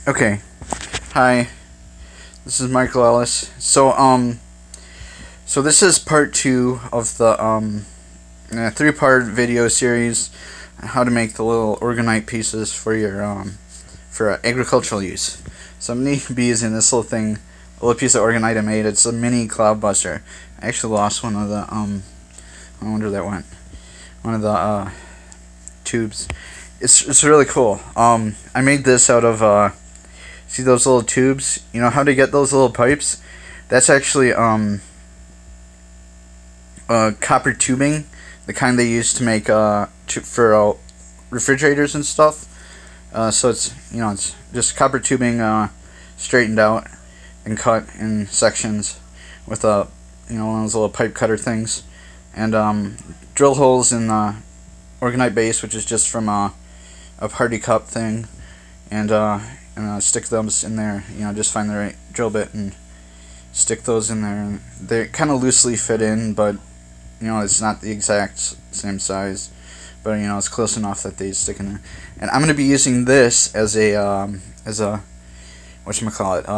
Okay. Hi. This is Michael Ellis. So this is part 2 of the 3-part video series on how to make the little Orgonite pieces for your for agricultural use. So I'm going to be using this little thing, a little piece of Orgonite I made. It's a mini cloud buster. I actually lost one of the I wonder where that went. One of the tubes. It's really cool. I made this out of see those little tubes? You know how to get those little pipes? That's actually copper tubing, the kind they use to make for refrigerators and stuff. So it's it's just copper tubing straightened out and cut in sections with one of those little pipe cutter things, and drill holes in the Orgonite base, which is just from a party cup thing, and stick those in there. Just find the right drill bit and stick those in there. And they kind of loosely fit in, but it's not the exact same size, but it's close enough that they stick in there. And I'm going to be using this as a whatchamacallit,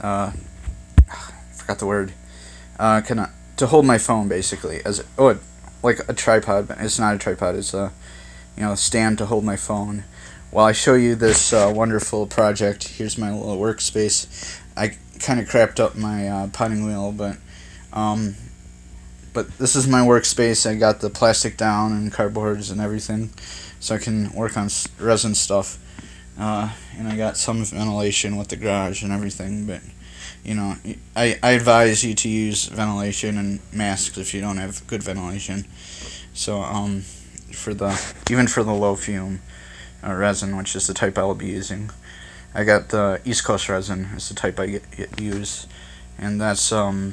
I forgot the word, kind of to hold my phone, basically, as like a tripod, but it's not a tripod. It's a stand to hold my phone while I show you this wonderful project. Here's my little workspace. I kind of crapped up my potting wheel, but this is my workspace. I got the plastic down and cardboards and everything, so I can work on resin stuff. And I got some ventilation with the garage and everything, but I advise you to use ventilation and masks if you don't have good ventilation. So even for the low fume resin, which is the type I'll be using, I got the East Coast resin is the type I use, and that's a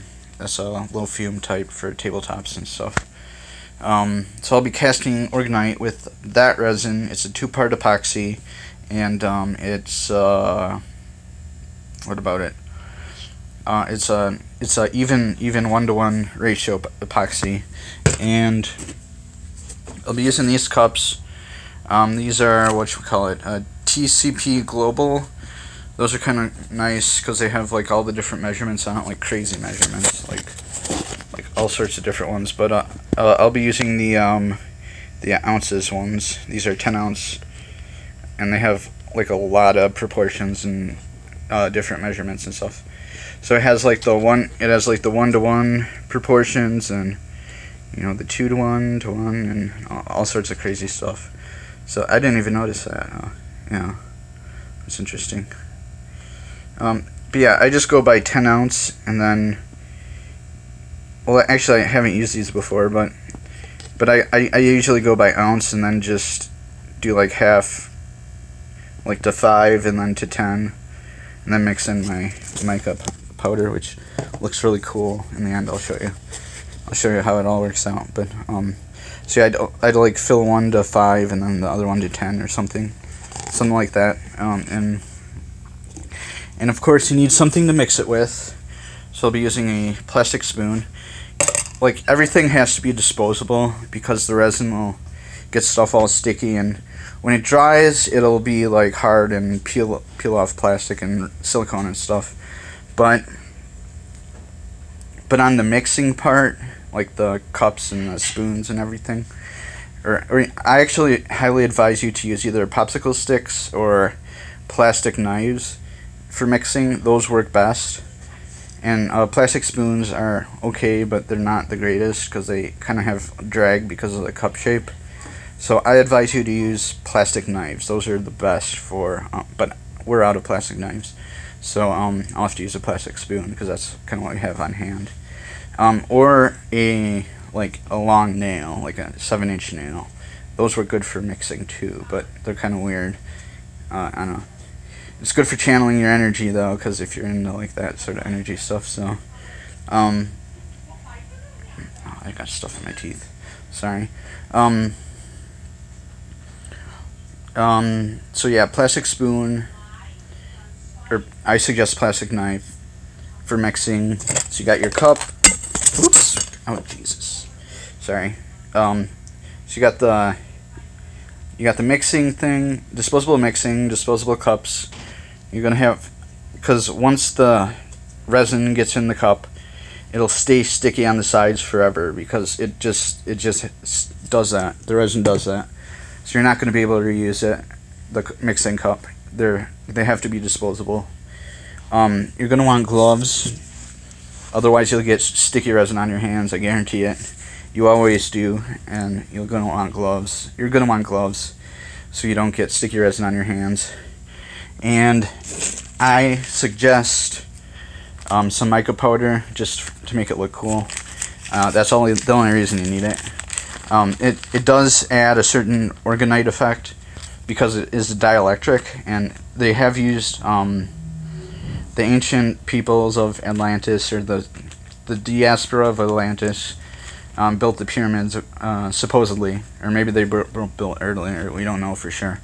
low fume type for tabletops and stuff. So I'll be casting Orgonite with that resin. It's a 2-part epoxy, and it's what about it? It's a even 1-to-1 ratio epoxy, and I'll be using these cups. These are TCP Global. Those are kind of nice because they have like all the different measurements on it, like crazy measurements, like all sorts of different ones. But I'll be using the ounces ones. These are 10 ounce, and they have like a lot of proportions and different measurements and stuff. So it has like the 1-to-1 proportions, and the 2-to-1 and all sorts of crazy stuff. So I didn't even notice that. Yeah, it's interesting. But yeah, I just go by 10 ounce, and then, well, actually I haven't used these before, but I usually go by ounce, and then just do like half, like to 5 and then to 10, and then mix in my mica powder, which looks really cool. In the end, I'll show you how it all works out. But see, I'd like fill 1 to 5 and then the other 1 to 10 or something like that. And of course you need something to mix it with, so I'll be using a plastic spoon. Like, everything has to be disposable because the resin will get stuff all sticky, and when it dries it'll be like hard and peel off plastic and silicone and stuff. But on the mixing part, like the cups and the spoons and everything, or I actually highly advise you to use either popsicle sticks or plastic knives for mixing. Those work best. And plastic spoons are okay, but they're not the greatest because they kind of have drag because of the cup shape. So I advise you to use plastic knives. Those are the best for, but we're out of plastic knives, so I'll have to use a plastic spoon because that's kind of what we have on hand. Or a long nail, like a 7-inch nail. Those work good for mixing too, but they're kind of weird. I don't know. It's good for channeling your energy though, because if you're into like that sort of energy stuff. So, oh, I got stuff in my teeth. Sorry. So yeah, plastic spoon, or I suggest plastic knife for mixing. So you got your cup. Oops. Oh Jesus. Sorry. So you got the you got the mixing thing, disposable mixing, disposable cups. You're gonna have, because once the resin gets in the cup, it'll stay sticky on the sides forever because it just does that. The resin does that. So you're not going to be able to reuse it. The mixing cup, they have to be disposable. You're going to want gloves, otherwise you'll get sticky resin on your hands. I guarantee it. You always do, and you're going to want gloves. You're going to want gloves so you don't get sticky resin on your hands. And I suggest some mica powder just to make it look cool. That's the only reason you need it. It does add a certain orgonite effect because it is dielectric, and they have used the ancient peoples of Atlantis, or the diaspora of Atlantis, built the pyramids supposedly, or maybe they were built earlier. We don't know for sure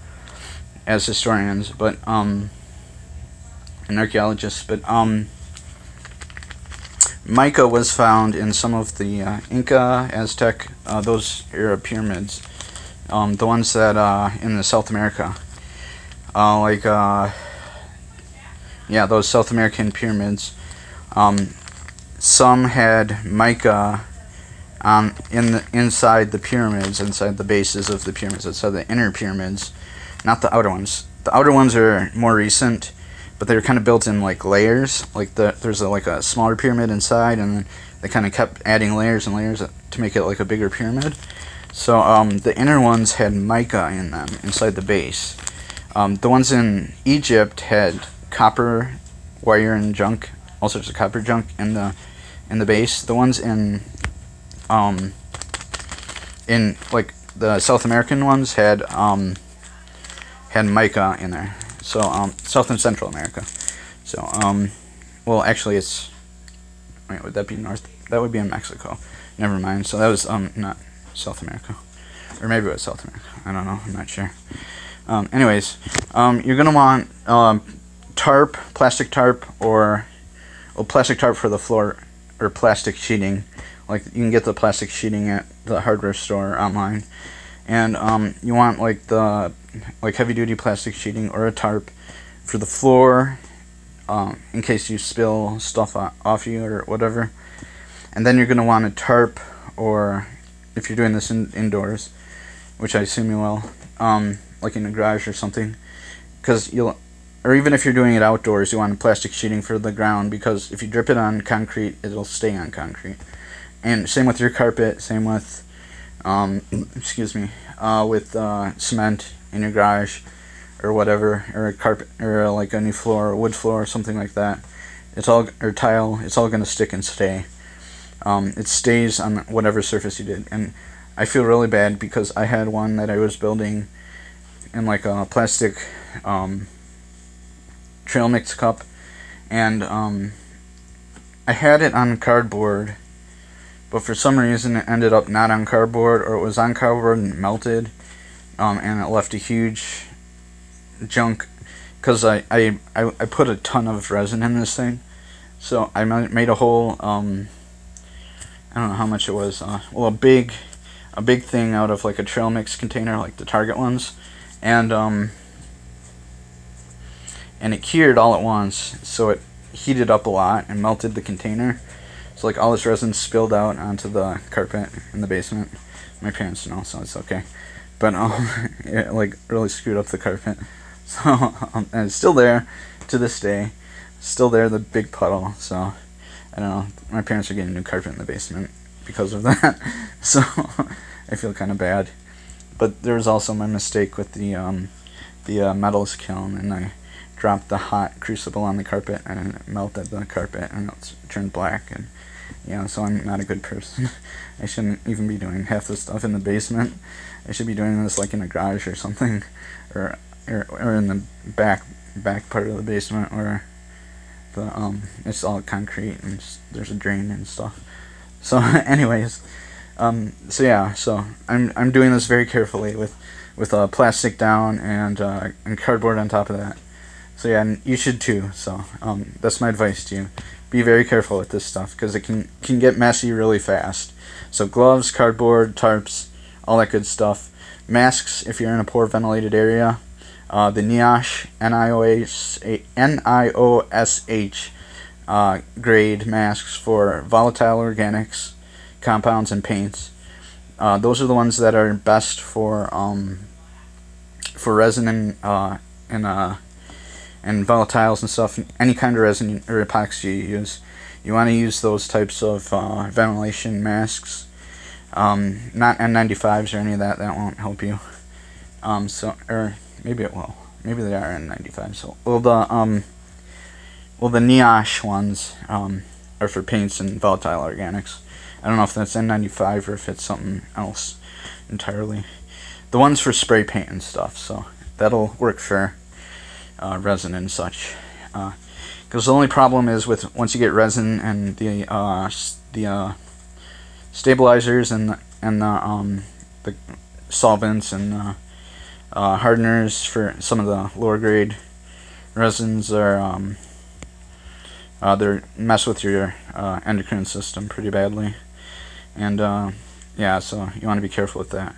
as historians, but and archaeologists. But mica was found in some of the Inca, Aztec, those era pyramids, the ones that in the South America, yeah, those South American pyramids. Some had mica inside the pyramids, inside the bases of the pyramids, inside the inner pyramids, not the outer ones. The outer ones are more recent, but they were kind of built in like layers. Like there's like a smaller pyramid inside, and then they kind of kept adding layers and layers to make it like a bigger pyramid. So the inner ones had mica in them inside the base. The ones in Egypt had copper wire and junk, all sorts of copper junk in the base. The ones in like the South American ones had mica in there. So South and Central America. So well, actually it's, wait, would that be North? That would be in Mexico. Never mind. So that was not South America, or maybe it was South America. I don't know. I'm not sure. Anyways, you're gonna want tarp, plastic tarp, or plastic tarp for the floor, or plastic sheeting. Like you can get the plastic sheeting at the hardware store online, and you want like heavy duty plastic sheeting or a tarp for the floor, in case you spill stuff off you or whatever. And then you're gonna want a tarp, or if you're doing this indoors, which I assume you will, like in a garage or something, because or even if you're doing it outdoors, you want a plastic sheeting for the ground, because if you drip it on concrete, it'll stay on concrete. And same with your carpet, same with, excuse me, with cement in your garage, or whatever, or a carpet, or like a new floor, or wood floor, or something like that. It's all, or tile, it's all gonna stick and stay. It stays on whatever surface you did. And I feel really bad because I had one that I was building in like a plastic trail mix cup, and I had it on cardboard, but for some reason it ended up not on cardboard, or it was on cardboard and melted, and it left a huge junk, because I put a ton of resin in this thing. So I made a whole I don't know how much it was, well, a big thing out of like a trail mix container, like the Target ones, and it cured all at once, so it heated up a lot and melted the container. So like all this resin spilled out onto the carpet in the basement. My parents know, so it's okay. But it like really screwed up the carpet. So and it's still there to this day. Still there, the big puddle. So I don't know. My parents are getting new carpet in the basement because of that. So I feel kind of bad. But there was also my mistake with the metals kiln, and I dropped the hot crucible on the carpet, and it melted the carpet, and it turned black. And yeah, so I'm not a good person. I shouldn't even be doing half the stuff in the basement. I should be doing this like in a garage or something, or in the back part of the basement where it's all concrete and there's a drain and stuff. So anyways, so yeah, so I'm doing this very carefully with plastic down and cardboard on top of that. So yeah, and you should too. So that's my advice to you. Be very careful with this stuff, because it can get messy really fast. So gloves, cardboard, tarps, all that good stuff. masks if you're in a poor ventilated area. The NIOSH, NIOSH grade masks for volatile organics, compounds, and paints. Those are the ones that are best for resin and volatiles and stuff. Any kind of resin or epoxy you use, you want to use those types of ventilation masks. Not N95s or any of that. That won't help you. Or maybe it will. Maybe they are N95s. So, well, the NIOSH ones are for paints and volatile organics. I don't know if that's N95 or if it's something else entirely. The ones for spray paint and stuff. So that'll work for resin and such. Because the only problem is with once you get resin and the stabilizers and the solvents and hardeners for some of the lower grade resins are they mess with your endocrine system pretty badly, and yeah, so you want to be careful with that.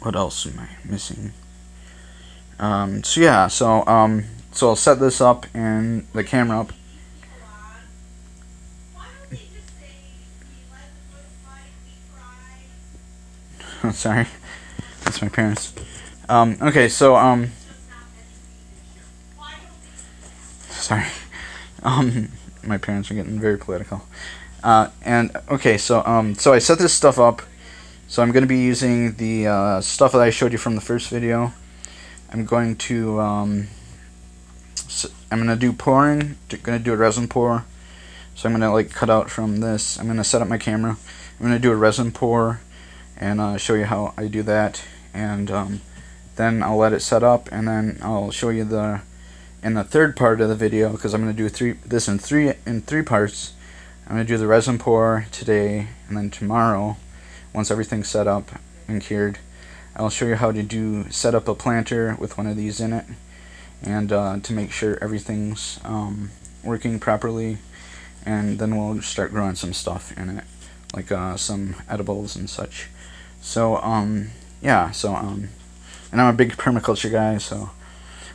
What else am I missing? So yeah, so I'll set this up and the camera up. Sorry, that's my parents. Okay, so sorry, my parents are getting very political. And okay, so I set this stuff up. So I'm going to be using the stuff that I showed you from the first video. I'm going to do pouring. Going to do a resin pour. So I'm going to like cut out from this. I'm going to set up my camera. I'm going to do a resin pour and show you how I do that. And then I'll let it set up, and then I'll show you in the third part of the video, because I'm going to do this in three parts. I'm going to do the resin pour today, and then tomorrow, once everything's set up and cured, I'll show you how to set up a planter with one of these in it, and to make sure everything's working properly, and then we'll start growing some stuff in it, like some edibles and such. So yeah, so and I'm a big permaculture guy, so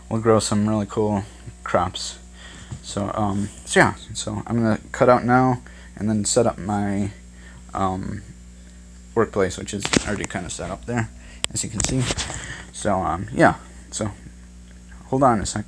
we'll grow some really cool crops. So yeah, so I'm gonna cut out now and then set up my workplace, which is already kind of set up there, as you can see. So yeah, so hold on a sec.